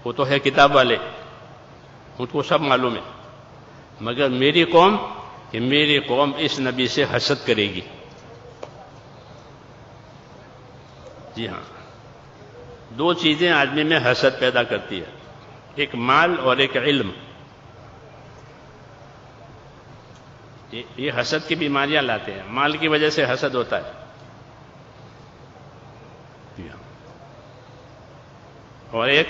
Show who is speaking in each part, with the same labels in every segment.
Speaker 1: وہ تو ہے کتاب والے، ان کو سب معلوم ہے، مگر میری قوم، کہ میری قوم اس نبی سے حسد کرے گی۔ جی ہاں، دو چیزیں آدمی میں حسد پیدا کرتی ہے، ایک مال اور ایک علم۔ یہ حسد کی بیماریاں لاتے ہیں، مال کی وجہ سے حسد ہوتا ہے، اور ایک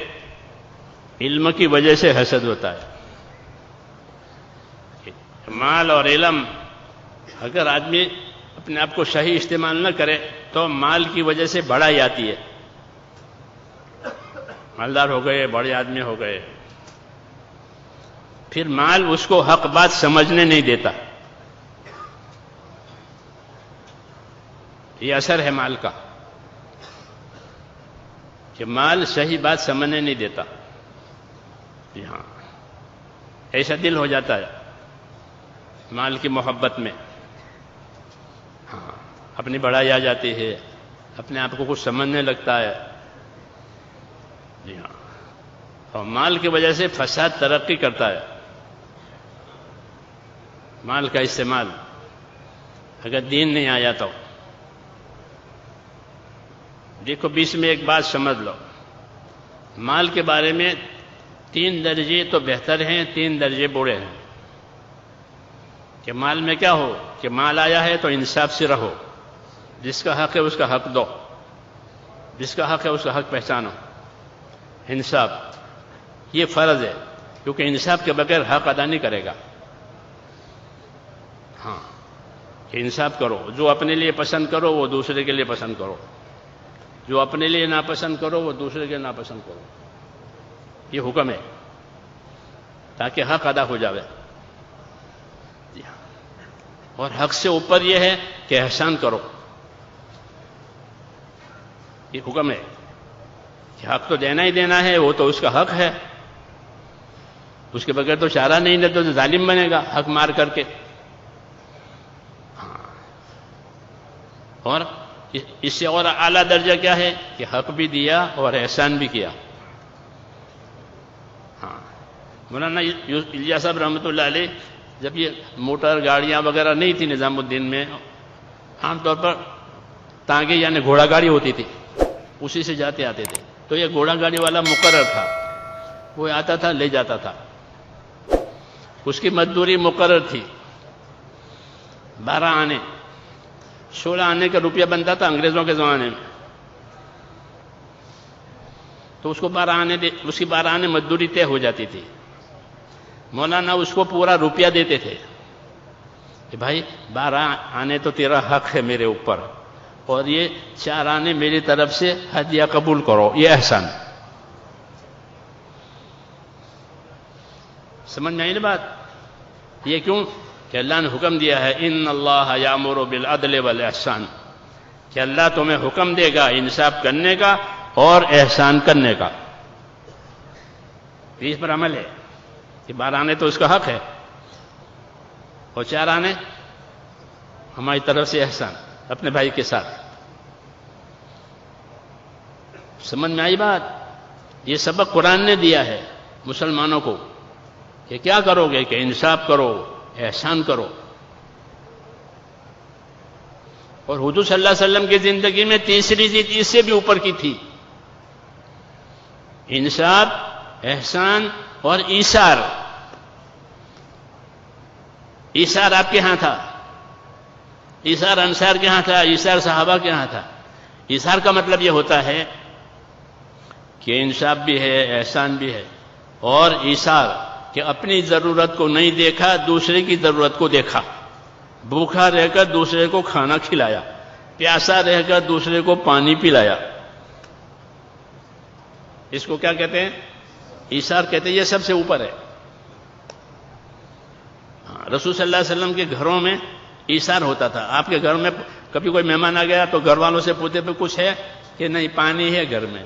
Speaker 1: علم کی وجہ سے حسد ہوتا ہے۔ مال اور علم، اگر آدمی اپنے آپ کو صحیح استعمال نہ کرے تو مال کی وجہ سے بڑائی آتی ہے، مالدار ہو گئے، بڑے آدمی ہو گئے، پھر مال اس کو حق بات سمجھنے نہیں دیتا۔ یہ اثر ہے مال کا، کہ مال صحیح بات سمجھنے نہیں دیتا۔ جی ہاں، ایسا دل ہو جاتا ہے مال کی محبت میں، ہاں، اپنی بڑائی آ جاتی ہے، اپنے آپ کو کچھ سمجھنے لگتا ہے۔ جی ہاں، اور مال کی وجہ سے فساد ترقی کرتا ہے۔ مال کا استعمال اگر دین نہیں آیا تو دیکھو، بیچ میں ایک بات سمجھ لو، مال کے بارے میں 3 درجے تو بہتر ہیں، 3 درجے برے ہیں۔ کہ مال میں کیا ہو کہ مال آیا ہے تو انصاف سے رہو، جس کا حق ہے اس کا حق دو، جس کا حق ہے اس کا حق پہچانو۔ انصاف یہ فرض ہے، کیونکہ انصاف کے بغیر حق ادا نہیں کرے گا۔ ہاں، کہ انصاف کرو، جو اپنے لیے پسند کرو وہ دوسرے کے لیے پسند کرو، جو اپنے لیے ناپسند کرو وہ دوسرے کے ناپسند کرو۔ یہ حکم ہے تاکہ حق ادا ہو جاوے۔ اور حق سے اوپر یہ ہے کہ احسان کرو، یہ حکم ہے کہ حق تو دینا ہی دینا ہے، وہ تو اس کا حق ہے، اس کے بغیر تو چارہ نہیں، نہ تو ظالم بنے گا حق مار کر کے۔ اور اس سے اور اعلیٰ درجہ کیا ہے کہ حق بھی دیا اور احسان بھی کیا۔ ہاں، مولانا الیاس صاحب رحمۃ اللہ علیہ، جب یہ موٹر گاڑیاں وغیرہ نہیں تھی نظام الدین میں، عام طور پر تانگے یعنی گھوڑا گاڑی ہوتی تھی، اسی سے جاتے آتے تھے۔ تو یہ گھوڑا گاڑی والا مقرر تھا، وہ آتا تھا لے جاتا تھا، اس کی مزدوری مقرر تھی، 12 آنے 16 آنے کا روپیہ بنتا تھا انگریزوں کے زمانے میں، تو اس کو 12 آنے مزدوری طے ہو جاتی تھی۔ مولانا اس کو پورا روپیہ دیتے تھے کہ بھائی 12 آنے تو تیرا حق ہے میرے اوپر، اور یہ 4 آنے میری طرف سے ہدیہ قبول کرو، یہ احسان۔ سمجھ میں آئی نا بات؟ یہ کیوں کہ اللہ نے حکم دیا ہے ان اللہ یامر بالعدل والاحسان، کہ اللہ تمہیں حکم دے گا انصاف کرنے کا اور احسان کرنے کا۔ اس پر عمل ہے کہ 12 آنے تو اس کا حق ہے، اور 4 آنے ہماری طرف سے احسان اپنے بھائی کے ساتھ۔ سمجھ میں آئی بات؟ یہ سبق قرآن نے دیا ہے مسلمانوں کو کہ کیا کرو گے کہ انصاف کرو، احسان کرو۔ اور حضور صلی اللہ علیہ وسلم کی زندگی میں تیسری چیز اس سے بھی اوپر کی تھی، انصاف، احسان اور ایثار۔ ایثار آپ کے ہاں تھا، ایثار انصار کے ہاں تھا، ایثار صحابہ کے ہاں تھا۔ ایثار کا مطلب یہ ہوتا ہے کہ انصاف بھی ہے، احسان بھی ہے، اور ایثار کہ اپنی ضرورت کو نہیں دیکھا، دوسرے کی ضرورت کو دیکھا، بھوکا رہ کر دوسرے کو کھانا کھلایا، پیاسا رہ کر دوسرے کو پانی پلایا۔ اس کو کیا کہتے ہیں؟ ایثار کہتے ہیں۔ یہ سب سے اوپر ہے۔ رسول صلی اللہ علیہ وسلم کے گھروں میں ایثار ہوتا تھا۔ آپ کے گھر میں کبھی کوئی مہمان آ گیا تو گھر والوں سے پوچھتے پہ کچھ ہے کہ نہیں، پانی ہے گھر میں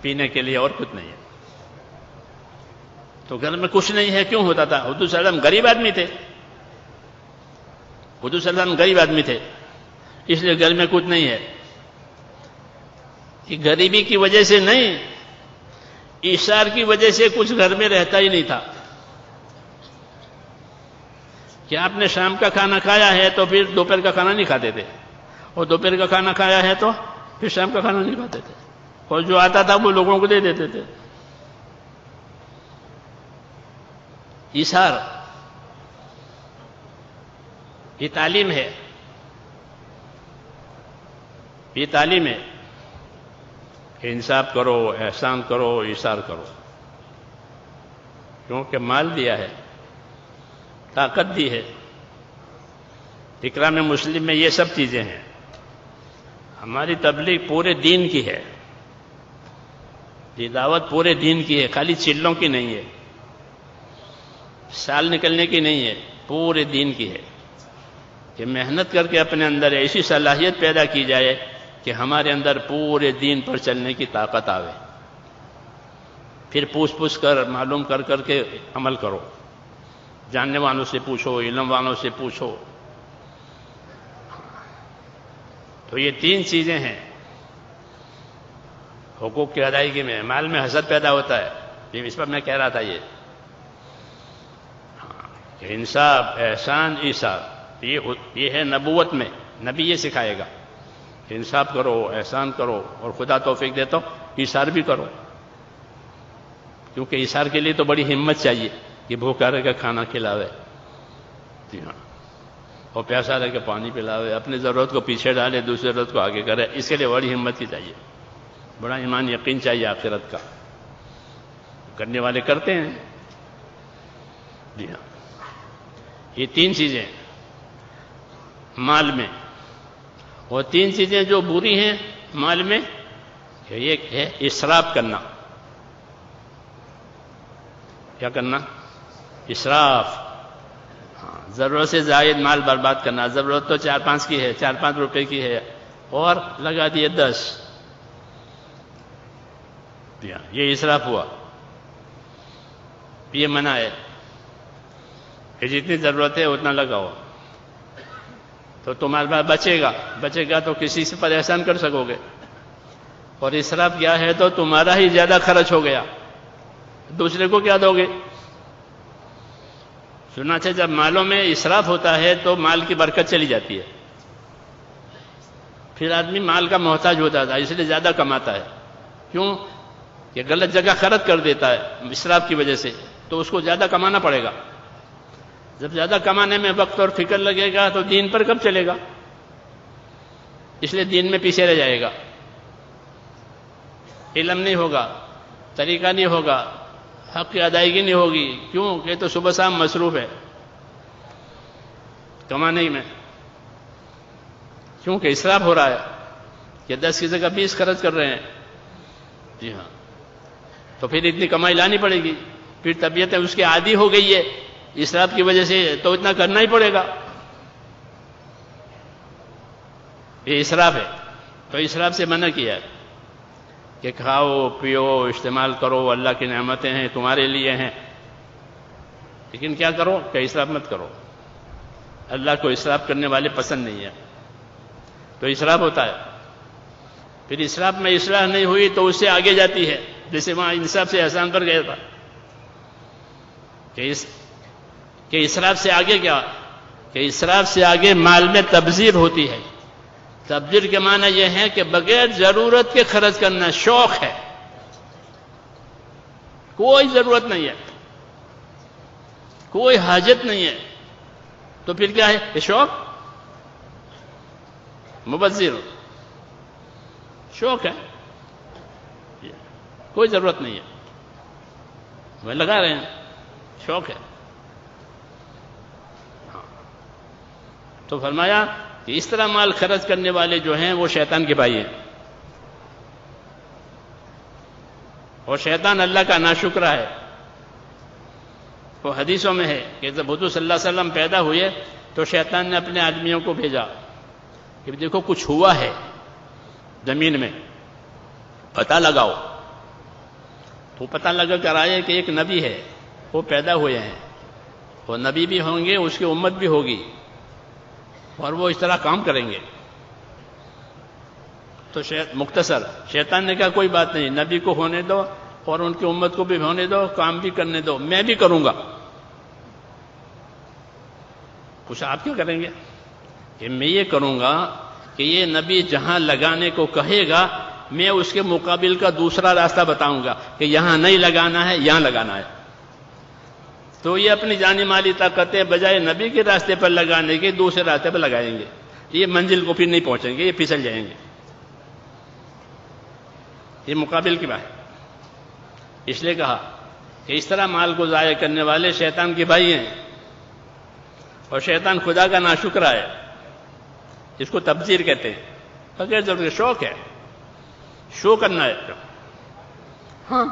Speaker 1: پینے کے لیے اور کچھ نہیں ہے۔ تو گھر میں کچھ نہیں ہے کیوں ہوتا تھا؟ حضور صلی اللہ علیہ وسلم غریب آدمی تھے، حضور صلی اللہ علیہ وسلم غریب آدمی تھے، اس لیے گھر میں کچھ نہیں ہے۔ یہ غریبی کی وجہ سے نہیں، ایثار کی وجہ سے کچھ گھر میں رہتا ہی نہیں تھا کہ آپ نے شام کا کھانا کھایا ہے تو پھر دوپہر کا کھانا نہیں کھاتے تھے، اور دوپہر کا کھانا کھایا ہے تو پھر شام کا کھانا نہیں کھاتے تھے، اور جو آتا تھا وہ لوگوں کو دے دیتے تھے۔ ایثار یہ تعلیم ہے، یہ تعلیم ہے کہ انصاف کرو، احسان کرو، ایثار کرو، کیونکہ مال دیا ہے، طاقت دی ہے۔ اکرام مسلم میں یہ سب چیزیں ہیں۔ ہماری تبلیغ پورے دین کی ہے، یہ دعوت پورے دین کی ہے، خالی چلوں کی نہیں ہے، سال نکلنے کی نہیں ہے، پورے دین کی ہے کہ محنت کر کے اپنے اندر ایسی صلاحیت پیدا کی جائے کہ ہمارے اندر پورے دین پر چلنے کی طاقت آوے، پھر پوچھ کر معلوم کر کے عمل کرو، جاننے والوں سے پوچھو، علم والوں سے پوچھو۔ تو یہ تین چیزیں ہیں حقوق کی ادائیگی میں۔ مال میں حسد پیدا ہوتا ہے، یہ اس پر میں کہہ رہا تھا، کہ انصاف، احسان، ایثار، یہ ہے نبوت میں، نبی یہ سکھائے گا کہ انصاف کرو، احسان کرو، اور خدا توفیق دے تو ایثار بھی کرو، کیونکہ ایثار کے لیے تو بڑی ہمت چاہیے کہ بھوکا رہ کے کھانا کھلاوے، جی ہاں، اور پیاسا رہ کے پانی پلاوے، اپنی ضرورت کو پیچھے ڈالے، دوسری ضرورت کو آگے کرے، اس کے لیے بڑی ہمت کی چاہیے، بڑا ایمان یقین چاہیے آخرت کا۔ کرنے والے کرتے ہیں، جی ہاں۔ یہ تین چیزیں مال میں، اور تین چیزیں جو بری ہیں مال میں، ایک ہے اسراف کرنا۔ کیا کرنا؟ اسراف، ضرورت سے زائد مال برباد کرنا۔ ضرورت تو 4-5 کی ہے، 4-5 روپے کی ہے، اور لگا دیے 10، یہ اسراف ہوا۔ یہ منع ہے کہ جتنی ضرورت ہے اتنا لگاؤ، تو تمہارے پاس بچے گا تو کسی سے پر احسان کر سکو گے، اور اسراف کیا ہے تو تمہارا ہی زیادہ خرچ ہو گیا، دوسرے کو کیا دو گے؟ چنانچہ جب مالوں میں اسراف ہوتا ہے تو مال کی برکت چلی جاتی ہے، پھر آدمی مال کا محتاج ہو جاتا ہے، اس لیے زیادہ کماتا ہے۔ کیوں؟ کہ غلط جگہ خرچ کر دیتا ہے اسراف کی وجہ سے، تو اس کو زیادہ کمانا پڑے گا۔ جب زیادہ کمانے میں وقت اور فکر لگے گا تو دین پر کب چلے گا؟ اس لیے دین میں پیچھے رہ جائے گا، علم نہیں ہوگا، طریقہ نہیں ہوگا، حق کی ادائیگی نہیں ہوگی۔ کیوں کہ تو صبح شام مصروف ہے کمانے میں، کیونکہ اسراف ہو رہا ہے کہ 10 کی جگہ 20 خرچ کر رہے ہیں، جی ہاں، تو پھر اتنی کمائی لانی پڑے گی، پھر طبیعتیں اس کی عادی ہو گئی ہے اسراف کی وجہ سے، تو اتنا کرنا ہی پڑے گا۔ یہ اسراف ہے، تو اسراف سے منع کیا ہے کہ کھاؤ پیو استعمال کرو، اللہ کی نعمتیں ہیں تمہارے لیے ہیں، لیکن کیا کرو کہ اسراف مت کرو، اللہ کو اسراف کرنے والے پسند نہیں ہے، تو اسراف ہوتا ہے۔ پھر اسراف میں اصلاح نہیں ہوئی تو اس سے آگے جاتی ہے، جیسے وہاں انصاف سے احسان پر گیا تھا کہ اسراف سے آگے کیا؟ کہ اسراف سے آگے مال میں تبذیر ہوتی ہے۔ تبذیر کے معنی یہ ہے کہ بغیر ضرورت کے خرچ کرنا، شوق ہے، کوئی ضرورت نہیں ہے، کوئی حاجت نہیں ہے، تو پھر کیا ہے؟ یہ شوق، مبذر شوق ہے، کوئی ضرورت نہیں ہے، وہ لگا رہے ہیں، شوق ہے۔ تو فرمایا کہ اس طرح مال خرچ کرنے والے جو ہیں وہ شیطان کے بھائی ہیں، اور شیطان اللہ کا ناشکرا ہے۔ وہ حدیثوں میں ہے کہ جب حضور صلی اللہ علیہ وسلم پیدا ہوئے تو شیطان نے اپنے آدمیوں کو بھیجا کہ دیکھو کچھ ہوا ہے زمین میں، پتہ لگاؤ۔ تو پتہ لگا کر آئے کہ ایک نبی ہے، وہ پیدا ہوئے ہیں، وہ نبی بھی ہوں گے، اس کی امت بھی ہوگی، اور وہ اس طرح کام کریں گے۔ تو مختصر شیطان نے کہا کوئی بات نہیں، نبی کو ہونے دو، اور ان کی امت کو بھی ہونے دو، کام بھی کرنے دو، میں بھی کروں گا۔ کچھ آپ کیا کریں گے کہ میں یہ کروں گا کہ یہ نبی جہاں لگانے کو کہے گا میں اس کے مقابل کا دوسرا راستہ بتاؤں گا کہ یہاں نہیں لگانا ہے، یہاں لگانا ہے۔ تو یہ اپنی جانی مالی طاقتیں بجائے نبی کے راستے پر لگانے کے دوسرے راستے پر لگائیں گے، یہ منزل کو پھر نہیں پہنچیں گے، یہ پھسل جائیں گے۔ یہ مقابل کی بات ہے۔ اس لیے کہا کہ اس طرح مال کو ضائع کرنے والے شیطان کے بھائی ہیں، اور شیطان خدا کا ناشکرا ہے، اس کو تبذیر کہتے ہیں، بغیر ضرورت شوق ہے، شو کرنا ہے۔ ہاں،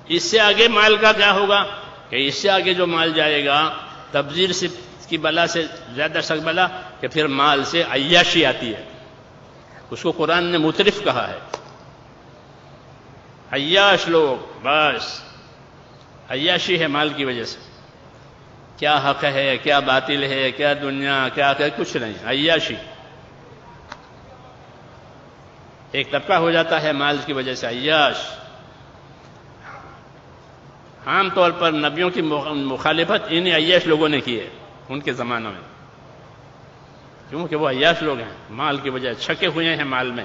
Speaker 1: اس سے آگے مال کا کیا ہوگا کہ اس سے آگے جو مال جائے گا تبذیر سے کی بلا سے زیادہ سخت بلا کہ پھر مال سے عیاشی آتی ہے۔ اس کو قرآن نے مترف کہا ہے، عیاش لوگ، بس عیاشی ہے مال کی وجہ سے، کیا حق ہے، کیا باطل ہے، کیا دنیا، کیا کچھ نہیں، عیاشی ایک طبقہ ہو جاتا ہے مال کی وجہ سے، عیاش۔ عام طور پر نبیوں کی مخالفت انہیں عیاش لوگوں نے کی ہے ان کے زمانوں میں، کیونکہ وہ عیاش لوگ ہیں، مال کی وجہ چھکے ہوئے ہیں مال میں۔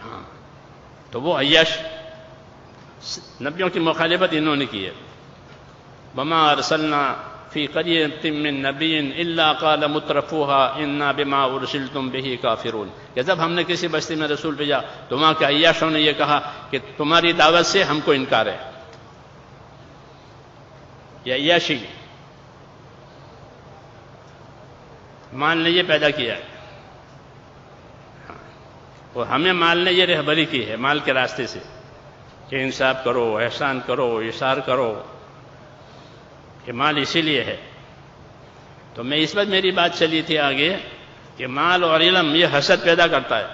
Speaker 1: ہاں، تو وہ عیاش نبیوں کی مخالفت انہوں نے کی ہے۔ وما ارسلنا فی قریۃ من نبی الا قال مترفوها انا بما ارسلتم به کافرون، کہ جب ہم نے کسی بستی میں رسول بھیجا تو وہاں کے عیاشوں نے یہ کہا کہ تمہاری دعوت سے ہم کو انکار ہے۔ یہ عیاشی مال نے یہ پیدا کیا ہے، اور ہمیں مال نے یہ رہبری کی ہے مال کے راستے سے کہ انصاف کرو، احسان کرو، اثار کرو، کہ مال اسی لیے ہے۔ تو میں اس وقت میری بات چلی تھی آگے کہ مال اور علم یہ حسد پیدا کرتا ہے۔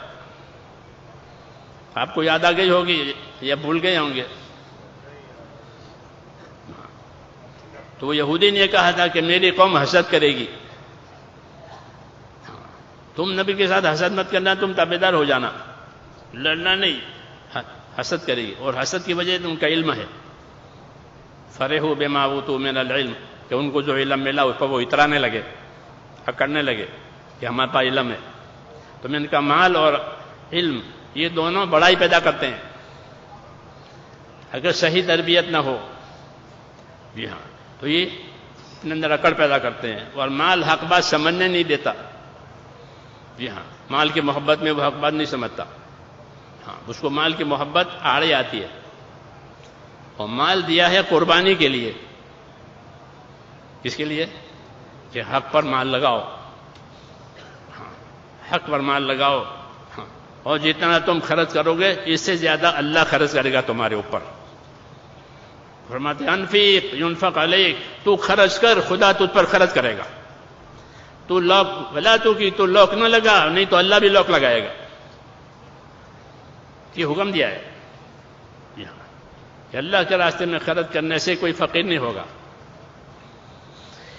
Speaker 1: آپ کو یاد آ گئی ہوگی یا بھول گئے ہوں گے، تو وہ یہودی نے کہا تھا کہ میری قوم حسد کرے گی، تم نبی کے ساتھ حسد مت کرنا، تم تابعدار ہو جانا، لڑنا نہیں، حسد کرے گی۔ اور حسد کی وجہ ان کا علم ہے، فرحوا بما اوتوا من العلم، کہ ان کو جو علم ملا اس پر وہ اترانے لگے، اکڑنے لگے کہ ہمارے پاس علم ہے۔ تو میں نے کہا مال اور علم یہ دونوں بڑائی پیدا کرتے ہیں اگر صحیح تربیت نہ ہو، جی ہاں، تو یہ اپنے اندر اکڑ پیدا کرتے ہیں، اور مال حق بات سمجھنے نہیں دیتا۔ جی ہاں، مال کی محبت میں وہ حق بات نہیں سمجھتا، ہاں، اس کو مال کی محبت آڑے آتی ہے۔ اور مال دیا ہے قربانی کے لیے، کس کے لیے؟ کہ حق پر مال لگاؤ، ہاں، حق پر مال لگاؤ، ہاں، اور جتنا تم خرچ کرو گے اس سے زیادہ اللہ خرچ کرے گا تمہارے اوپر۔ فرماتے انفق ينفق علیک، تو خرچ کر، خدا تجھ پر خرچ کرے گا۔ تو لاک ولا تو کی تو لاک نہ لگا، نہیں تو اللہ بھی لاک لگائے گا۔ یہ حکم دیا ہے کہ اللہ کے راستے میں خرچ کرنے سے کوئی فقیر نہیں ہوگا،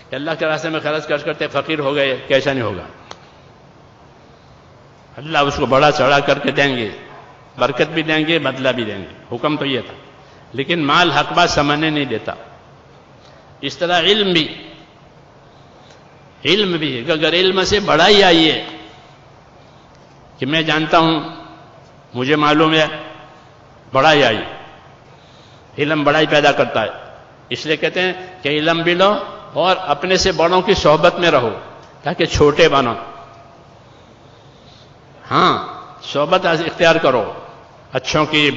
Speaker 1: کہ اللہ کے راستے میں خرچ کرتے فقیر ہو گئے، کیسا نہیں ہوگا؟ اللہ اس کو بڑا چڑھا کر کے دیں گے، برکت بھی دیں گے، بدلہ بھی دیں گے۔ حکم تو یہ تھا، لیکن مال حق بات سمجھنے نہیں دیتا۔ اس طرح علم بھی کہ اگر علم سے بڑائی آئی ہے کہ میں جانتا ہوں، مجھے معلوم ہے، بڑائی آئی، علم بڑائی پیدا کرتا ہے۔ اس لیے کہتے ہیں کہ علم بھی لو اور اپنے سے بڑوں کی صحبت میں رہو تاکہ چھوٹے بنو۔ ہاں، صحبت اختیار کرو اچھوں کی،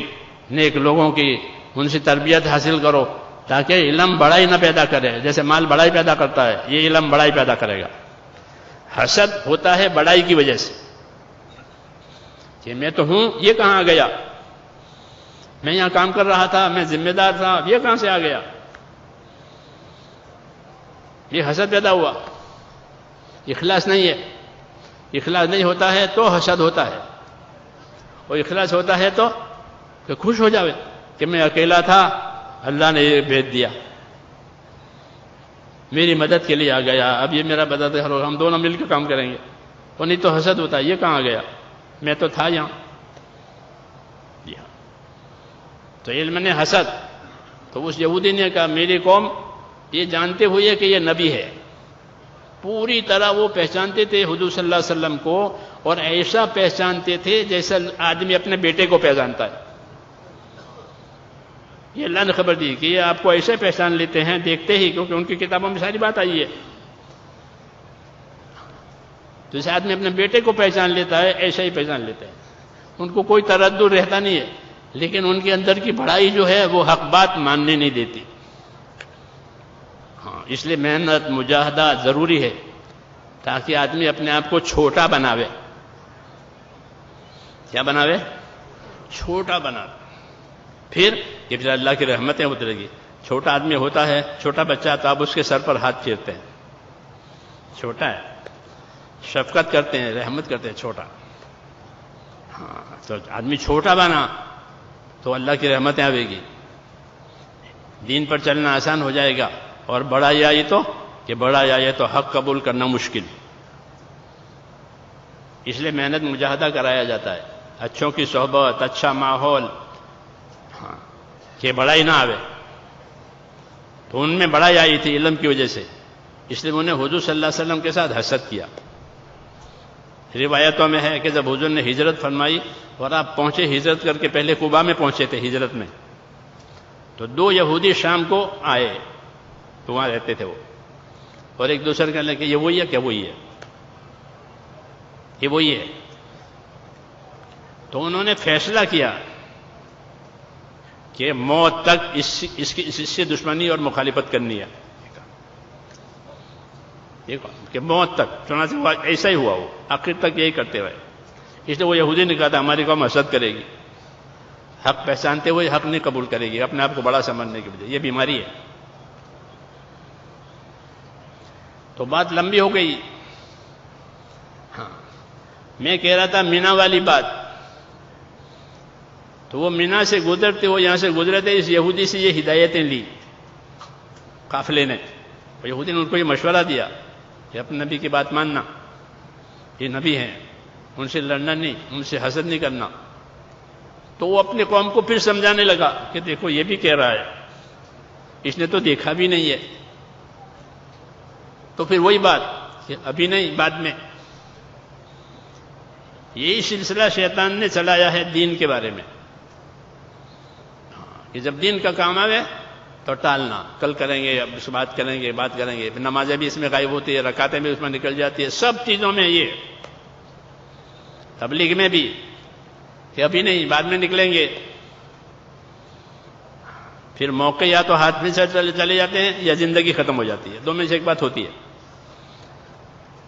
Speaker 1: نیک لوگوں کی، ان سے تربیت حاصل کرو تاکہ علم بڑائی نہ پیدا کرے۔ جیسے مال بڑائی پیدا کرتا ہے، یہ علم بڑائی پیدا کرے گا۔ حسد ہوتا ہے بڑائی کی وجہ سے کہ میں تو ہوں، یہ کہاں آ گیا؟ میں یہاں کام کر رہا تھا، میں ذمہ دار تھا، یہ کہاں سے آ گیا؟ یہ حسد پیدا ہوا، اخلاص نہیں ہے۔ اخلاص نہیں ہوتا ہے تو حسد ہوتا ہے، اور اخلاص ہوتا ہے تو کہ خوش ہو جاوے کہ میں اکیلا تھا، اللہ نے یہ بھیج دیا، میری مدد کے لیے آ گیا، اب یہ میرا مدد ہے، ہم دونوں مل کے کام کریں گے۔ اور نہیں تو حسد ہوتا ہے، یہ کہاں گیا، میں تو تھا یہاں۔ جی ہاں، تو علم نے حسد، تو اس یہودی نے کہا میری قوم یہ جانتے ہوئے کہ یہ نبی ہے، پوری طرح وہ پہچانتے تھے حضور صلی اللہ علیہ وسلم کو، اور ایسا پہچانتے تھے جیسا آدمی اپنے بیٹے کو پہچانتا ہے۔ یہ اللہ نے خبر دی کہ یہ آپ کو ایسے پہچان لیتے ہیں دیکھتے ہی، کیونکہ ان کی کتابوں میں ساری بات آئی ہے۔ تو جیسے آدمی اپنے بیٹے کو پہچان لیتا ہے ایسا ہی پہچان لیتے ہیں، ان کو کوئی تردد رہتا نہیں ہے، لیکن ان کے اندر کی بڑائی جو ہے وہ حق بات ماننے نہیں دیتی۔ ہاں، اس لیے محنت مجاہدہ ضروری ہے تاکہ آدمی اپنے آپ کو چھوٹا بناوے۔ کیا بناوے؟ چھوٹا بناوے، پھر اللہ کی رحمتیں اترے گی۔ چھوٹا آدمی ہوتا ہے، چھوٹا بچہ تو آپ اس کے سر پر ہاتھ پھیرتے ہیں، چھوٹا ہے، شفقت کرتے ہیں، رحمت کرتے ہیں، چھوٹا۔ ہاں، تو آدمی چھوٹا بنا تو اللہ کی رحمتیں آئے گی، دین پر چلنا آسان ہو جائے گا، اور بڑائی آئی تو حق قبول کرنا مشکل۔ اس لیے محنت مجاہدہ کرایا جاتا ہے، اچھوں کی صحبت، اچھا ماحول، ہاں، کہ بڑائی نہ آوے۔ تو ان میں بڑائی آئی تھی علم کی وجہ سے، اس لیے انہوں نے حضور صلی اللہ علیہ وسلم کے ساتھ حسد کیا۔ روایتوں میں ہے کہ جب حضور نے ہجرت فرمائی اور آپ پہنچے، ہجرت کر کے پہلے قباء میں پہنچے تھے ہجرت میں، تو دو یہودی شام کو آئے، تو وہاں رہتے تھے وہ، اور ایک دوسرے کہنے لگے کہ یہ وہی ہے، کیا وہی ہے، یہ وہی ہے۔ تو انہوں نے فیصلہ کیا کہ موت تک اس سے دشمنی اور مخالفت کرنی ہے، کہ موت تک۔ چنانچہ ایسا ہی ہوا، وہ آخر تک یہی کرتے ہوئے۔ اس لیے وہ یہودی نے کہا تھا ہماری قوم حسد کرے گی، حق پہچانتے ہوئے حق نہیں قبول کرے گی، اپنے آپ کو بڑا سمجھنے کی وجہ، یہ بیماری ہے۔ تو بات لمبی ہو گئی۔ ہاں، میں کہہ رہا تھا مینا والی بات، تو وہ مینا سے گزرتے، وہ یہاں سے گزرے تھے، اس یہودی سے یہ ہدایتیں لی قافلے نے۔ یہودی نے ان کو یہ مشورہ دیا کہ اپنے نبی کی بات ماننا، یہ نبی ہیں، ان سے لڑنا نہیں، ان سے حسد نہیں کرنا۔ تو وہ اپنی قوم کو پھر سمجھانے لگا کہ دیکھو یہ بھی کہہ رہا ہے، اس نے تو دیکھا بھی نہیں ہے۔ تو پھر وہی بات کہ ابھی نہیں، بعد میں۔ یہی سلسلہ شیطان نے چلایا ہے دین کے بارے میں، کہ جب دین کا کام آئے تو ٹالنا، کل کریں گے، اب اس بات کریں گے، پھر نمازیں بھی اس میں غائب ہوتی ہے، رکعتیں بھی اس میں نکل جاتی ہے، سب چیزوں میں یہ، تبلیغ میں بھی کہ ابھی نہیں، بعد میں نکلیں گے۔ پھر موقع یا تو ہاتھ میں سے چلے جاتے ہیں یا زندگی ختم ہو جاتی ہے، دو میں سے ایک بات ہوتی ہے،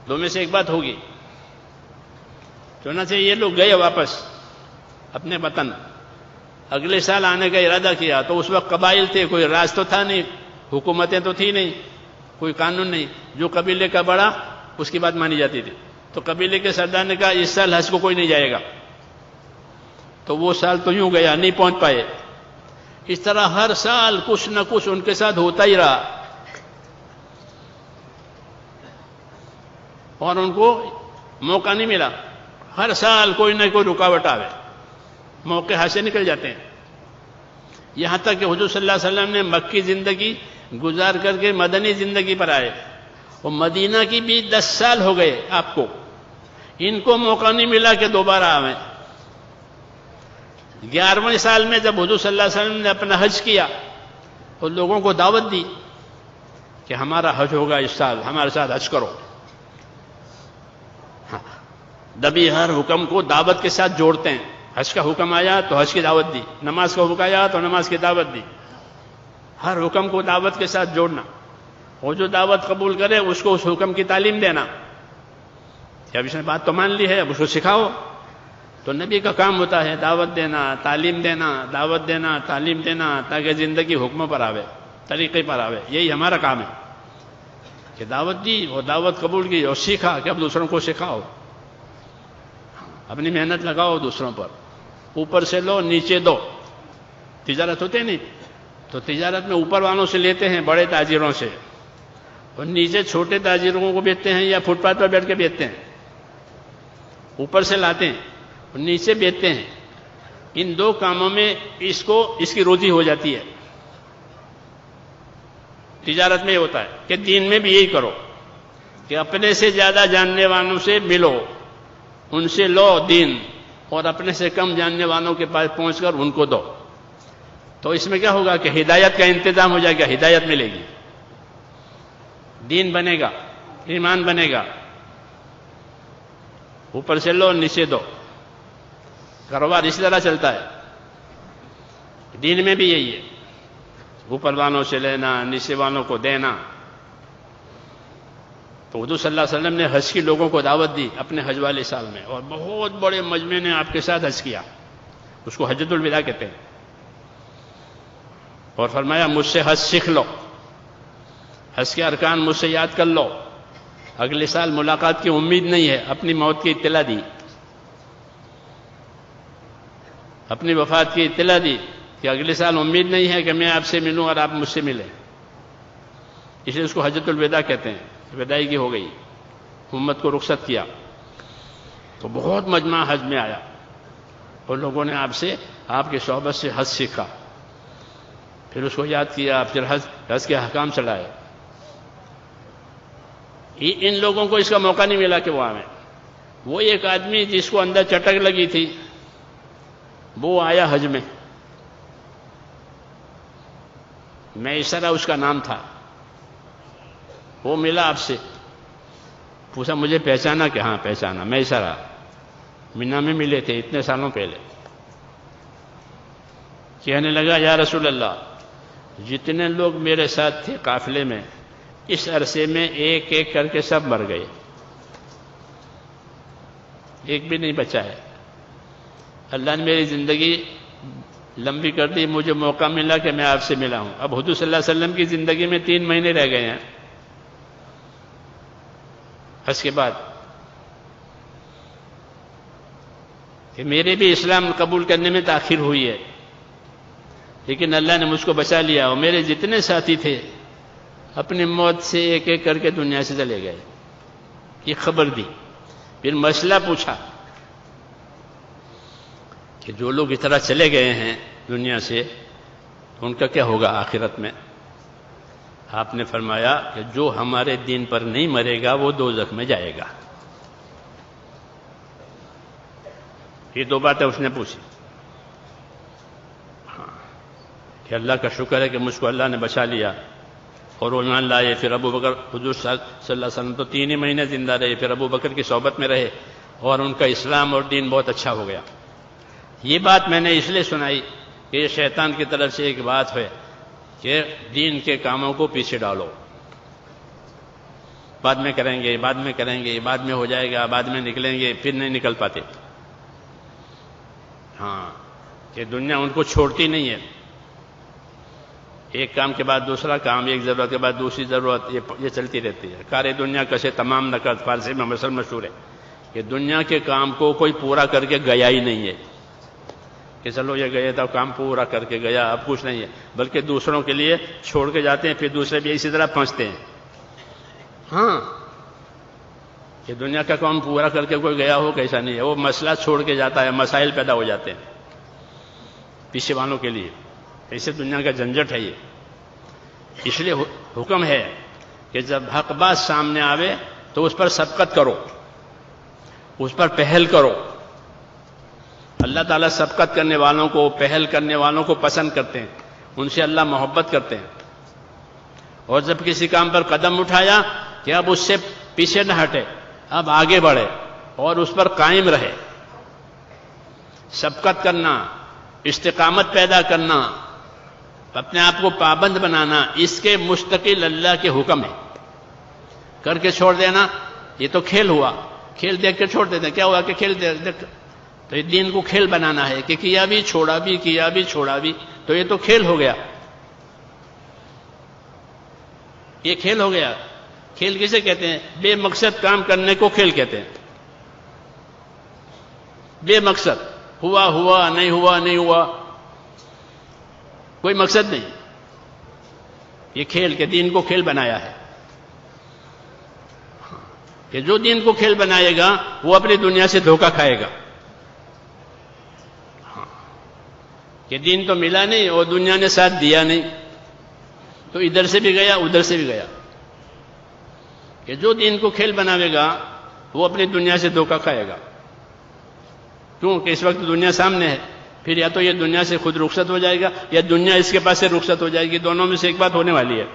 Speaker 1: دو میں سے ایک بات ہوگی۔ چنانچہ یہ لوگ گئے واپس اپنے وطن، اگلے سال آنے کا ارادہ کیا، تو اس وقت قبائل تھے، کوئی راج تو تھا نہیں، حکومتیں تو تھی نہیں، کوئی قانون نہیں، جو قبیلے کا بڑا اس کی بات مانی جاتی تھی۔ تو قبیلے کے سردار نے کہا اس سال حج کو کوئی نہیں جائے گا، تو وہ سال تو یوں گیا، نہیں پہنچ پائے۔ اس طرح ہر سال کچھ نہ کچھ ان کے ساتھ ہوتا ہی رہا، اور ان کو موقع نہیں ملا، ہر سال کوئی نہ کوئی رکاوٹ آوے، موقع ہاتھ سے نکل جاتے ہیں۔ یہاں تک کہ حضور صلی اللہ علیہ وسلم نے مکی زندگی گزار کر کے مدنی زندگی پر آئے، اور مدینہ کی بھی 10 سال ہو گئے آپ کو، ان کو موقع نہیں ملا کہ دوبارہ آویں۔ 11ویں سال میں جب حضور صلی اللہ علیہ وسلم نے اپنا حج کیا اور لوگوں کو دعوت دی کہ ہمارا حج ہوگا اس سال، ہمارے ساتھ حج کرو، نبی ہر حکم کو دعوت کے ساتھ جوڑتے ہیں۔ حج کا حکم آیا تو حج کی دعوت دی، نماز کا حکم آیا تو نماز کی دعوت دی، ہر حکم کو دعوت کے ساتھ جوڑنا، اور جو دعوت قبول کرے اس کو اس حکم کی تعلیم دینا کہ اب اس نے بات تو مان لی ہے، اب اس کو سکھاؤ۔ تو نبی کا کام ہوتا ہے دعوت دینا، تعلیم دینا، دعوت دینا، تعلیم دینا، تاکہ زندگی حکموں پر آوے، طریقے پر آوے۔ یہی ہمارا کام ہے کہ دعوت دی اور دعوت قبول کی اور سیکھا کہ اب دوسروں کو سکھاؤ، اپنی محنت لگاؤ دوسروں پر، اوپر سے لو نیچے دو۔ تجارت ہوتے نہیں تو تجارت میں اوپر والوں سے لیتے ہیں، بڑے تاجروں سے، اور نیچے چھوٹے تاجروں کو بیچتے ہیں یا فٹ پاتھ پر بیٹھ کے بیچتے ہیں۔ اوپر سے لاتے ہیں اور نیچے بیچتے ہیں، ان دو کاموں میں اس کی روزی ہو جاتی ہے۔ تجارت میں یہ ہوتا ہے کہ دین میں بھی یہی کرو کہ اپنے سے زیادہ جاننے والوں سے ملو، ان سے لو دین، اور اپنے سے کم جاننے والوں کے پاس پہنچ کر ان کو دو۔ تو اس میں کیا ہوگا کہ ہدایت کا انتظام ہو جائے گا، ہدایت ملے گی، دین بنے گا، ایمان بنے گا۔ اوپر سے لو نیچے دو، کاروبار اسی طرح چلتا ہے۔ دین میں بھی یہی ہے، اوپر والوں سے لینا، نیچے والوں کو دینا۔ تو حضور صلی اللہ علیہ وسلم نے حج کی لوگوں کو دعوت دی اپنے حج والے سال میں، اور بہت بڑے مجمع نے آپ کے ساتھ حج کیا، اس کو حجۃ الوداع کہتے ہیں، اور فرمایا مجھ سے حج سیکھ لو، حج کے ارکان مجھ سے یاد کر لو، اگلے سال ملاقات کی امید نہیں ہے، اپنی موت کی اطلاع دی، اپنی وفات کی اطلاع دی کہ اگلے سال امید نہیں ہے کہ میں آپ سے ملوں اور آپ مجھ سے ملیں، اس لیے اس کو حجۃ الوداع کہتے ہیں، وداعی ہو گئی، امت کو رخصت کیا۔ تو بہت مجمع حج میں آیا اور لوگوں نے آپ کی صحبت سے حج سیکھا، پھر اس کو یاد کیا، پھر حج کے احکام چلائے۔ ان لوگوں کو اس کا موقع نہیں ملا کہ وہ آئیں۔ وہ ایک آدمی جس کو اندر چٹک لگی تھی وہ آیا حج میں، میسرہ اس کا نام تھا، وہ ملا آپ سے، پوچھا مجھے پہچانا کہ ہاں پہچانا، میسرہ، مینا میں ملے تھے اتنے سالوں پہلے۔ کہنے لگا یا رسول اللہ، جتنے لوگ میرے ساتھ تھے قافلے میں، اس عرصے میں ایک ایک کر کے سب مر گئے، ایک بھی نہیں بچا ہے۔ اللہ نے میری زندگی لمبی کر دی، مجھے موقع ملا کہ میں آپ سے ملا ہوں۔ اب حضور صلی اللہ علیہ وسلم کی زندگی میں 3 مہینے رہ گئے ہیں حج کے بعد، کہ میرے بھی اسلام قبول کرنے میں تاخیر ہوئی ہے، لیکن اللہ نے مجھ کو بچا لیا، اور میرے جتنے ساتھی تھے اپنی موت سے ایک ایک کر کے دنیا سے چلے گئے۔ یہ خبر دی، پھر مسئلہ پوچھا کہ جو لوگ اس طرح چلے گئے ہیں دنیا سے ان کا کیا ہوگا آخرت میں؟ آپ نے فرمایا کہ جو ہمارے دین پر نہیں مرے گا وہ دوزخ میں جائے گا۔ یہ 2 باتیں اس نے پوچھی، کہ اللہ کا شکر ہے کہ مجھ کو اللہ نے بچا لیا، اور وہ ایمان لائے۔ پھر ابو بکر، حضور صلی اللہ علیہ وسلم تو 3 ہی مہینے زندہ رہے، پھر ابو بکر کی صحبت میں رہے اور ان کا اسلام اور دین بہت اچھا ہو گیا۔ یہ بات میں نے اس لیے سنائی کہ یہ شیطان کی طرف سے ایک بات ہے کہ دین کے کاموں کو پیچھے ڈالو، بعد میں کریں گے، بعد میں کریں گے، بعد میں ہو جائے گا، بعد میں نکلیں گے، پھر نہیں نکل پاتے۔ ہاں، کہ دنیا ان کو چھوڑتی نہیں ہے، ایک کام کے بعد دوسرا کام، ایک ضرورت کے بعد دوسری ضرورت، یہ چلتی رہتی ہے۔ کار دنیا کسے تمام نہ کر، فارسی میں مثل مشہور ہے کہ دنیا کے کام کو کوئی پورا کر کے گیا ہی نہیں ہے، کہ چلو یہ گیا تھا کام پورا کر کے گیا، اب کچھ نہیں ہے، بلکہ دوسروں کے لیے چھوڑ کے جاتے ہیں، پھر دوسرے بھی اسی طرح پہنچتے ہیں۔ ہاں، کہ دنیا کا کام پورا کر کے کوئی گیا ہو کیسا نہیں ہے، وہ مسئلہ چھوڑ کے جاتا ہے، مسائل پیدا ہو جاتے ہیں پیچھے والوں کے لیے۔ ایسے دنیا کا جھنجٹ ہے یہ، اس لیے حکم ہے کہ جب حق بات سامنے آوے تو اس پر سبقت کرو، اس پر پہل کرو۔ اللہ تعالیٰ سبقت کرنے والوں کو، پہل کرنے والوں کو پسند کرتے ہیں، ان سے اللہ محبت کرتے ہیں۔ اور جب کسی کام پر قدم اٹھایا کہ اب اس سے پیچھے نہ ہٹے، اب آگے بڑھے اور اس پر قائم رہے۔ سبقت کرنا، استقامت پیدا کرنا، اپنے آپ کو پابند بنانا، اس کے مستقل اللہ کے حکم ہے۔ کر کے چھوڑ دینا یہ تو کھیل ہوا، کھیل دیکھ کے چھوڑ دیتے ہیں، کیا ہوا کہ کھیل دیکھ، تو یہ دین کو کھیل بنانا ہے کہ کیا بھی چھوڑا بھی، کیا بھی چھوڑا بھی، تو یہ تو کھیل ہو گیا، یہ کھیل ہو گیا۔ کھیل کسے کہتے ہیں؟ بے مقصد کام کرنے کو کھیل کہتے ہیں۔ بے مقصد، ہوا ہوا، نہیں ہوا نہیں ہوا، کوئی مقصد نہیں، یہ کھیل کے دین کو کھیل بنایا ہے۔ کہ جو دین کو کھیل بنائے گا وہ اپنی دنیا سے دھوکہ کھائے گا۔ کہ دین تو ملا نہیں اور دنیا نے ساتھ دیا نہیں، تو ادھر سے بھی گیا ادھر سے بھی گیا. کہ جو دین کو کھیل بناوے گا وہ اپنی دنیا سے دھوکہ کھائے گا. کیوں کہ اس وقت دنیا سامنے ہے، پھر یا تو یہ دنیا سے خود رخصت ہو جائے گا یا دنیا اس کے پاس سے رخصت ہو جائے گی، دونوں میں سے ایک بات ہونے والی ہے.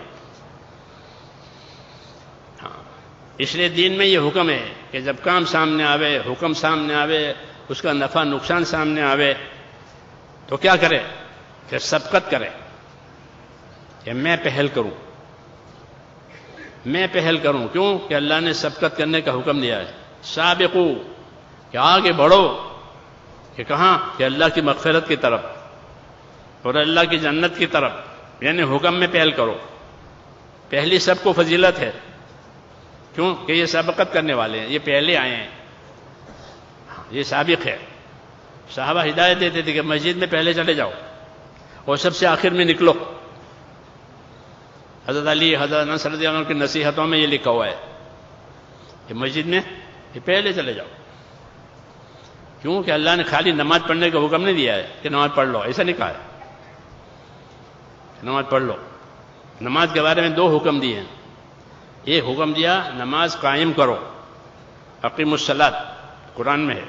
Speaker 1: اس لیے دین میں یہ حکم ہے کہ جب کام سامنے آوے، حکم سامنے آوے، اس کا نفع نقصان سامنے آوے تو کیا کرے کہ سبقت کرے کہ میں پہل کروں، میں پہل کروں. کیوں کہ اللہ نے سبقت کرنے کا حکم دیا ہے. سابقو کہ آگے بڑھو، کہ کہاں کہ اللہ کی مغفرت کی طرف اور اللہ کی جنت کی طرف، یعنی حکم میں پہل کرو. پہلی سب کو فضیلت ہے. کیوں کہ یہ سبقت کرنے والے ہیں، یہ پہلے آئے ہیں، یہ سابق ہے. صحابہ ہدایت دیتے تھے کہ مسجد میں پہلے چلے جاؤ اور سب سے آخر میں نکلو. حضرت علی، حضرت انس رضی اللہ عنہ کی نصیحتوں میں یہ لکھا ہوا ہے کہ مسجد میں یہ پہلے چلے جاؤ. کیوں کہ اللہ نے خالی نماز پڑھنے کا حکم نہیں دیا ہے کہ نماز پڑھ لو، ایسا نہیں کہا ہے. نماز پڑھ لو. نماز کے بارے میں دو حکم دیے ہیں. ایک حکم دیا نماز قائم کرو، اقیموا الصلاۃ قرآن میں ہے،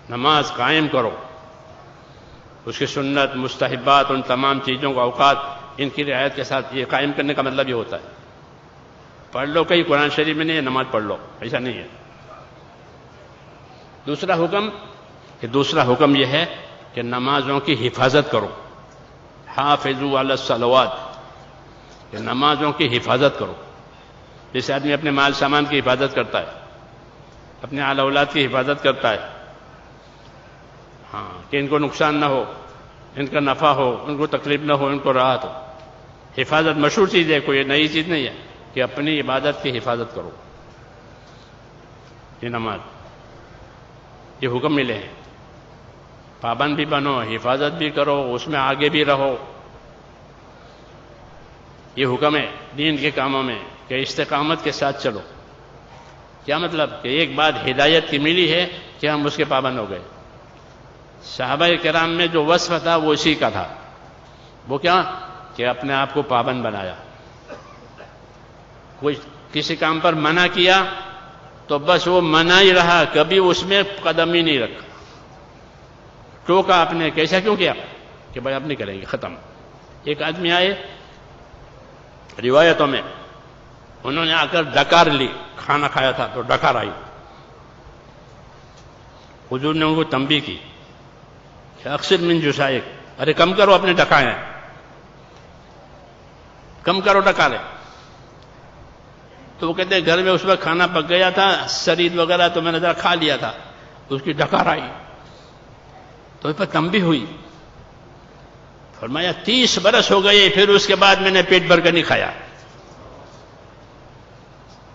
Speaker 1: نماز قائم کرو. اس کی سنت، مستحبات، ان تمام چیزوں کا اوقات، ان کی رعایت کے ساتھ. یہ قائم کرنے کا مطلب یہ ہوتا ہے. پڑھ لو کہیں قرآن شریف میں نہیں ہے نماز پڑھ لو، ایسا نہیں ہے. دوسرا حکم یہ ہے کہ نمازوں کی حفاظت کرو. حافظوا علی الصلوات، کہ نمازوں کی حفاظت کرو. جیسے آدمی اپنے مال سامان کی حفاظت کرتا ہے، اپنے آل اولاد کی حفاظت کرتا ہے، ہاں کہ ان کو نقصان نہ ہو، ان کا نفع ہو، ان کو تکلیف نہ ہو، ان کو راحت ہو. حفاظت مشہور چیز ہے، کوئی نئی چیز نہیں ہے کہ اپنی عبادت کی حفاظت کرو. یہ نماز، یہ حکم ملے ہیں. پابند بھی بنو، حفاظت بھی کرو، اس میں آگے بھی رہو. یہ حکم ہے دین کے کاموں میں کہ استقامت کے ساتھ چلو. کیا مطلب کہ ایک بات ہدایت کی ملی ہے کہ ہم اس کے پابند ہو گئے. صحابہ کرام میں جو وصف تھا وہ اسی کا تھا. وہ کیا کہ اپنے آپ کو پابند بنایا. کوئی کسی کام پر منع کیا تو بس وہ منع ہی رہا، کبھی اس میں قدم ہی نہیں رکھا. ٹوکا آپ نے، کیسا کیوں کیا کہ بھائی آپ نہیں کریں گے، ختم. ایک آدمی آئے روایتوں میں، انہوں نے آ کر ڈکار لی، کھانا کھایا تھا تو ڈکار آئی. حضور نے ان کو تنبیہ کی کہ اکثر من جسائک، ارے کم کرو اپنے ڈکاریں، کم کرو ڈکاریں. تو وہ کہتے ہیں گھر میں اس وقت کھانا پک گیا تھا، سرید وغیرہ تو میں نے ذرا کھا لیا تھا، اس کی ڈکار آئی تو اس پر تنبیہ ہوئی. فرمایا 30 برس ہو گئے، پھر اس کے بعد میں نے پیٹ بھر کر نہیں کھایا.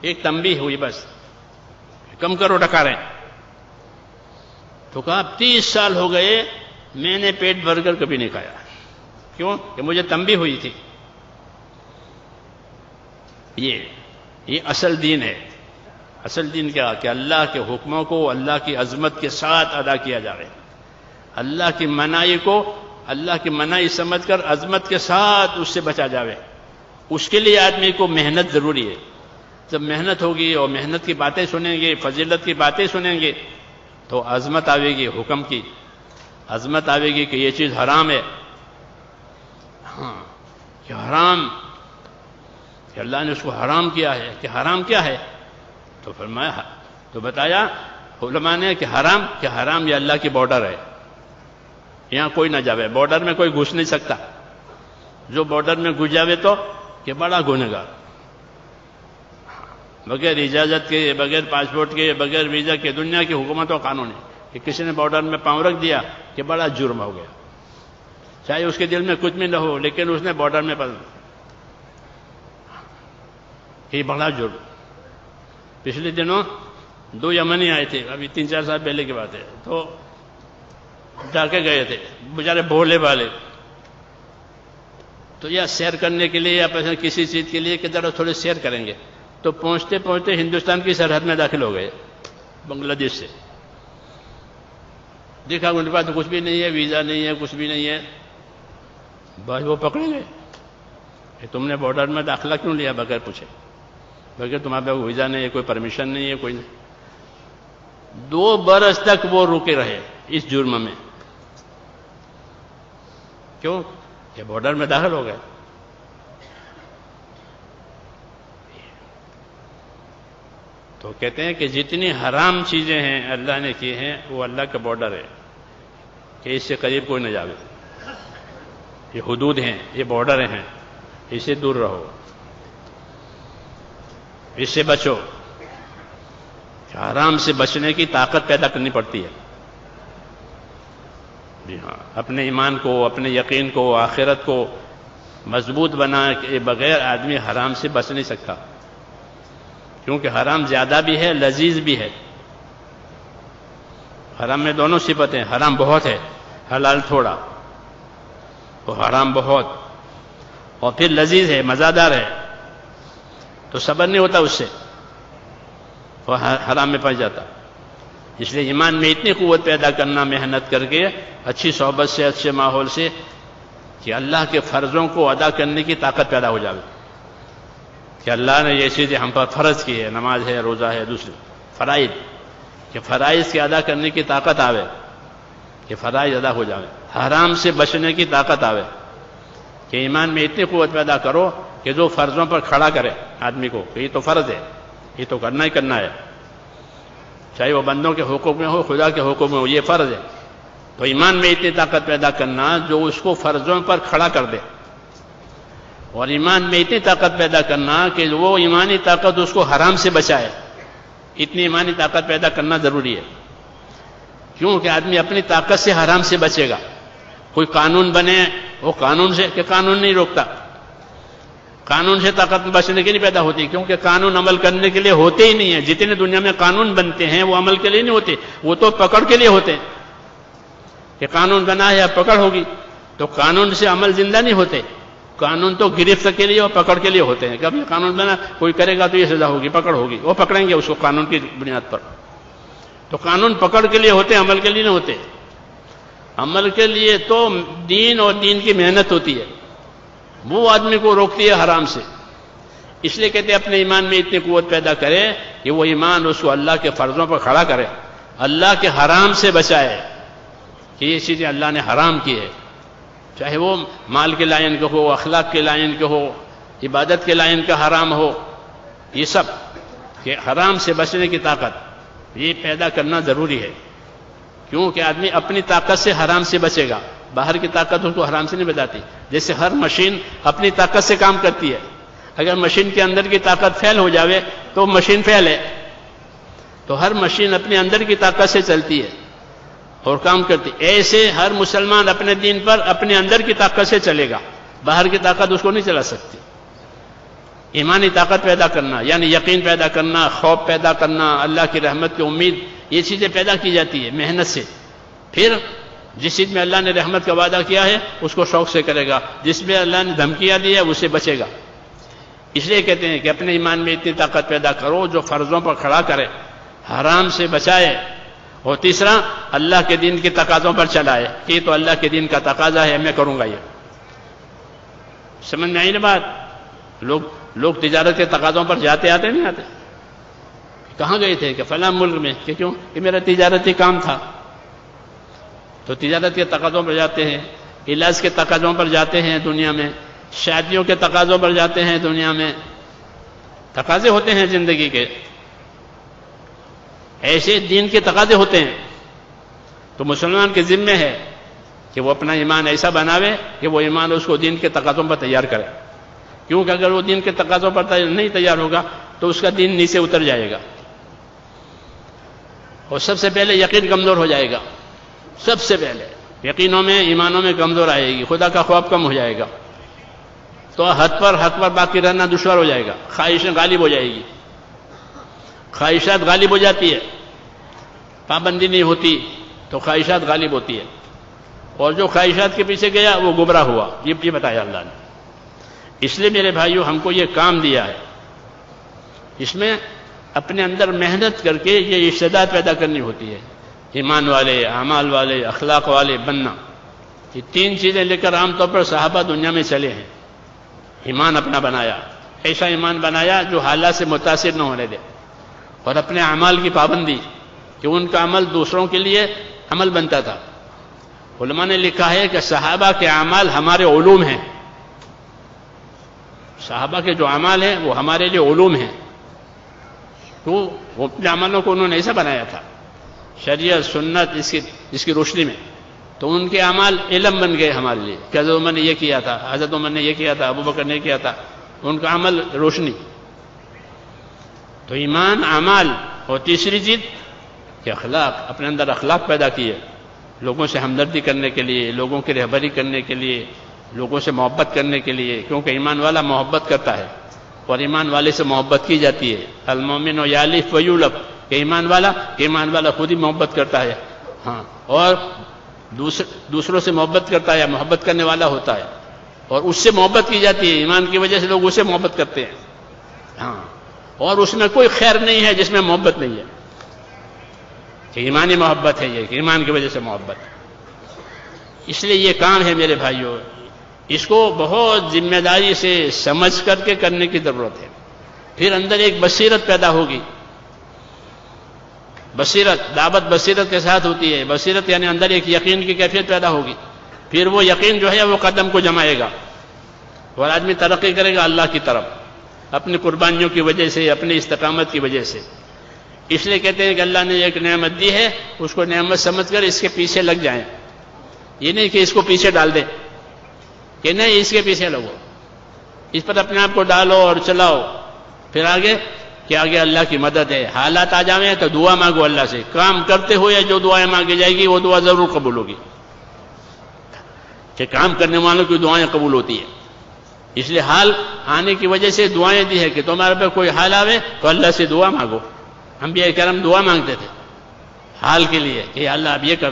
Speaker 1: ایک تنبیہ ہوئی بس، کم کرو ڈکاریں. تو کہا 30 سال ہو گئے میں نے پیٹ بھر کر کبھی نہیں کھایا. کیوں کہ مجھے تنبیہ ہوئی تھی. یہ اصل دین ہے. اصل دین کیا کہ اللہ کے حکموں کو اللہ کی عظمت کے ساتھ ادا کیا جائے. اللہ کی منائی کو اللہ کی منائی سمجھ کر عظمت کے ساتھ اس سے بچا جاوے. اس کے لیے آدمی کو محنت ضروری ہے. جب محنت ہوگی اور محنت کی باتیں سنیں گے، فضیلت کی باتیں سنیں گے تو عظمت آئے گی. حکم کی عظمت آئے گی کہ یہ چیز حرام ہے. ہاں کہ حرام، کہ اللہ نے اس کو حرام کیا ہے. کہ حرام کیا ہے تو فرمایا، تو بتایا علماء نے کہ حرام یہ اللہ کی بارڈر ہے، یہاں کوئی نہ جاوے. بارڈر میں کوئی گھس نہیں سکتا. جو بارڈر میں گھس جاوے تو کہ بڑا گنہگار، بغیر اجازت کے، بغیر پاسپورٹ کے، بغیر ویزا کے. دنیا کی حکومت و قانون ہے کہ کسی نے بارڈر میں پاؤں رکھ دیا کہ بڑا جرم ہو گیا، چاہے اس کے دل میں کچھ بھی نہ ہو، لیکن اس نے بارڈر میں یہ بڑا جرم. پچھلے دنوں 2 یمنی آئے تھے، ابھی 3-4 سال پہلے کی بات ہے، تو جا کے گئے تھے بیچارے بھولے والے. تو یا سیر کرنے کے لیے یا کسی چیز کے لیے کہ ذرا تھوڑے سیر کریں گے، تو پہنچتے پہنچتے ہندوستان کی سرحد میں داخل ہو گئے بنگلہ دیش سے. دیکھا ان کے پاس تو کچھ بھی نہیں ہے، ویزا نہیں ہے، کچھ بھی نہیں ہے، بس وہ پکڑیں گے کہ تم نے بارڈر میں داخلہ کیوں لیا بغیر پوچھے، بغیر تمہارے پاس ویزا نہیں ہے، کوئی پرمیشن نہیں ہے، کوئی نہیں۔ 2 برس تک وہ رکے رہے اس جرم میں، کیوں کہ بارڈر میں داخل ہو گئے۔ تو کہتے ہیں کہ جتنی حرام چیزیں ہیں اللہ نے کی ہیں وہ اللہ کا بارڈر ہے کہ اس سے قریب کوئی نہ جاوے، یہ حدود ہیں، یہ بارڈر ہیں، اس سے دور رہو، اس سے بچو۔ حرام سے بچنے کی طاقت پیدا کرنی پڑتی ہے۔ جی ہاں، اپنے ایمان کو، اپنے یقین کو، آخرت کو مضبوط بنا کے بغیر آدمی حرام سے بچ نہیں سکتا، کیونکہ حرام زیادہ بھی ہے، لذیذ بھی ہے۔ حرام میں دونوں صفتیں، حرام بہت ہے، حلال تھوڑا، تو حرام بہت، اور پھر لذیذ ہے، مزیدار ہے، تو صبر نہیں ہوتا اس سے، وہ حرام میں پھنس جاتا۔ اس لیے ایمان میں اتنی قوت پیدا کرنا محنت کر کے، اچھی صحبت سے، اچھے ماحول سے، کہ اللہ کے فرضوں کو ادا کرنے کی طاقت پیدا ہو جائے، کہ اللہ نے یہ چیزیں ہم پر فرض کی ہے، نماز ہے، روزہ ہے، دوسرے فرائض، کہ فرائض کی ادا کرنے کی طاقت آوے، کہ فرائض ادا ہو جائے، حرام سے بچنے کی طاقت آوے، کہ ایمان میں اتنی قوت پیدا کرو کہ جو فرضوں پر کھڑا کرے آدمی کو کہ یہ تو فرض ہے، یہ تو کرنا ہی کرنا ہے، چاہے وہ بندوں کے حقوق میں ہو، خدا کے حقوق میں ہو، یہ فرض ہے۔ تو ایمان میں اتنی طاقت پیدا کرنا جو اس کو فرضوں پر کھڑا کر دے، اور ایمان میں اتنی طاقت پیدا کرنا کہ وہ ایمانی طاقت اس کو حرام سے بچائے، اتنی ایمانی طاقت پیدا کرنا ضروری ہے، کیونکہ آدمی اپنی طاقت سے حرام سے بچے گا۔ کوئی قانون بنے، وہ قانون سے، کہ قانون نہیں روکتا، قانون سے طاقت بچنے کے لیے پیدا ہوتی ہے، کیونکہ قانون عمل کرنے کے لیے ہوتے ہی نہیں ہیں۔ جتنے دنیا میں قانون بنتے ہیں وہ عمل کے لیے نہیں ہوتے، وہ تو پکڑ کے لیے ہوتے ہیں، کہ قانون بنا ہے اب پکڑ ہوگی، تو قانون سے عمل زندہ نہیں ہوتے۔ قانون تو گرفت کے لیے اور پکڑ کے لیے ہوتے ہیں، کہ اب یہ قانون بنا، کوئی کرے گا تو یہ سزا ہوگی، پکڑ ہوگی، وہ پکڑیں گے اس کو قانون کی بنیاد پر۔ تو قانون پکڑ کے لیے ہوتے ہیں، عمل کے لیے نہیں ہوتے۔ عمل کے لیے تو دین اور دین کی محنت ہوتی ہے، وہ آدمی کو روکتی ہے حرام سے۔ اس لیے کہتے ہیں اپنے ایمان میں اتنی قوت پیدا کرے کہ وہ ایمان اس کو اللہ کے فرضوں پر کھڑا کرے، اللہ کے حرام سے بچائے، کہ یہ چیزیں اللہ نے حرام کی ہے، چاہے وہ مال کے لائن کے ہو، اخلاق کے لائن کے ہو، عبادت کے لائن کا حرام ہو، یہ سب، کہ حرام سے بچنے کی طاقت یہ پیدا کرنا ضروری ہے، کیونکہ آدمی اپنی طاقت سے حرام سے بچے گا، باہر کی طاقت اس کو حرام سے نہیں بچاتی۔ جیسے ہر مشین اپنی طاقت سے کام کرتی ہے، اگر مشین کے اندر کی طاقت فیل ہو جاوے تو مشین فیل ہے، تو ہر مشین اپنے اندر کی طاقت سے چلتی ہے اور کام کرتی۔ ایسے ہر مسلمان اپنے دین پر اپنے اندر کی طاقت سے چلے گا، باہر کی طاقت اس کو نہیں چلا سکتی۔ ایمانی طاقت پیدا کرنا یعنی یقین پیدا کرنا، خوف پیدا کرنا، اللہ کی رحمت کی امید، یہ چیزیں پیدا کی جاتی ہے محنت سے۔ پھر جس چیز میں اللہ نے رحمت کا وعدہ کیا ہے اس کو شوق سے کرے گا، جس میں اللہ نے دھمکیاں دی ہے اسے بچے گا۔ اس لیے کہتے ہیں کہ اپنے ایمان میں اتنی طاقت پیدا کرو جو فرضوں پر کھڑا کرے، حرام سے بچائے، اور تیسرا اللہ کے دین کے تقاضوں پر چلائے، کہ یہ تو اللہ کے دین کا تقاضا ہے، میں کروں گا۔ یہ سمجھ میں آئی نا بات؟ لوگ تجارت کے تقاضوں پر جاتے آتے نہیں آتے؟ کہاں گئے تھے؟ کہ فلاں ملک میں، کہ کیوں؟ کہ میرا تجارتی کام تھا۔ تو تجارت کے تقاضوں پر جاتے ہیں، علاج کے تقاضوں پر جاتے ہیں دنیا میں، شادیوں کے تقاضوں پر جاتے ہیں دنیا میں، تقاضے ہوتے ہیں زندگی کے، ایسے دین کے تقاضے ہوتے ہیں۔ تو مسلمان کے ذمہ ہے کہ وہ اپنا ایمان ایسا بناوے کہ وہ ایمان اس کو دین کے تقاضوں پر تیار کرے، کیونکہ اگر وہ دین کے تقاضوں پر نہیں تیار ہوگا تو اس کا دین نیچے اتر جائے گا، اور سب سے پہلے یقین کمزور ہو جائے گا، سب سے پہلے یقینوں میں، ایمانوں میں کمزور آئے گی، خدا کا خوف کم ہو جائے گا، تو حق پر باقی رہنا دشوار ہو جائے گا، خواہشیں غالب ہو جائے گی، خواہشات غالب ہو جاتی ہے، پابندی نہیں ہوتی تو خواہشات غالب ہوتی ہے، اور جو خواہشات کے پیچھے گیا وہ گمراہ ہوا، یہ بتایا اللہ نے۔ اس لیے میرے بھائیوں ہم کو یہ کام دیا ہے، اس میں اپنے اندر محنت کر کے یہ استعداد پیدا کرنی ہوتی ہے، ایمان والے، اعمال والے، اخلاق والے بننا، یہ تین چیزیں لے کر عام طور پر صحابہ دنیا میں چلے ہیں۔ ایمان اپنا بنایا، ایسا ایمان بنایا جو حالات سے متاثر نہ ہونے دے، اور اپنے اعمال کی پابندی کہ ان کا عمل دوسروں کے لیے عمل بنتا تھا۔ علماء نے لکھا ہے کہ صحابہ کے اعمال ہمارے علوم ہیں، صحابہ کے جو اعمال ہیں وہ ہمارے لیے علوم ہیں، تو وہ اپنے عملوں کو انہوں نے ایسا بنایا تھا شریعت سنت اس کی روشنی میں، تو ان کے اعمال علم بن گئے ہمارے لیے کہ حضرت عمر نے یہ کیا تھا، حضرت عمر نے یہ کیا تھا، ابو بکر نے یہ کیا تھا، ان کا عمل روشنی۔ تو ایمان، اعمال، اور تیسری چیز کہ اخلاق، اپنے اندر اخلاق پیدا کیے، لوگوں سے ہمدردی کرنے کے لیے، لوگوں کی رہبری کرنے کے لیے، لوگوں سے محبت کرنے کے لیے، کیونکہ ایمان والا محبت کرتا ہے اور ایمان والے سے محبت کی جاتی ہے۔ المومن یالف ویولف، کہ ایمان والا خود ہی محبت کرتا ہے، ہاں، اور دوسروں سے محبت کرتا ہے، محبت کرنے والا ہوتا ہے، اور اس سے محبت کی جاتی ہے، ایمان کی وجہ سے لوگ اسے محبت کرتے ہیں، ہاں، اور اس میں کوئی خیر نہیں ہے جس میں محبت نہیں ہے، کہ ایمانی محبت ہے یہ، کہ ایمان کی وجہ سے محبت۔ اس لیے یہ کام ہے میرے بھائیوں، اس کو بہت ذمہ داری سے سمجھ کر کے کرنے کی ضرورت ہے۔ پھر اندر ایک بصیرت پیدا ہوگی، بصیرت، دعوت بصیرت کے ساتھ ہوتی ہے، بصیرت یعنی اندر ایک یقین کی کیفیت پیدا ہوگی، پھر وہ یقین جو ہے وہ قدم کو جمائے گا، اور آدمی ترقی کرے گا اللہ کی طرف اپنی قربانیوں کی وجہ سے، اپنی استقامت کی وجہ سے۔ اس لیے کہتے ہیں کہ اللہ نے ایک نعمت دی ہے، اس کو نعمت سمجھ کر اس کے پیچھے لگ جائیں، یہ نہیں کہ اس کو پیچھے ڈال دیں، کہ نہیں اس کے پیچھے لگو، اس پر اپنے آپ کو ڈالو اور چلاؤ، پھر آگے کہ آگے اللہ کی مدد ہے، حالات آ جائیں تو دعا مانگو اللہ سے، کام کرتے ہوئے جو دعائیں مانگی جائے گی وہ دعا ضرور قبول ہوگی، کہ کام کرنے والوں کی دعائیں قبول ہوتی ہیں۔ اس لیے حال آنے کی وجہ سے دعائیں دی ہے کہ تمہارے پہ کوئی حال آوے تو اللہ سے دعا مانگو۔ انبیاء کرام دعا مانگتے تھے حال کے لیے کہ اللہ اب یہ کر،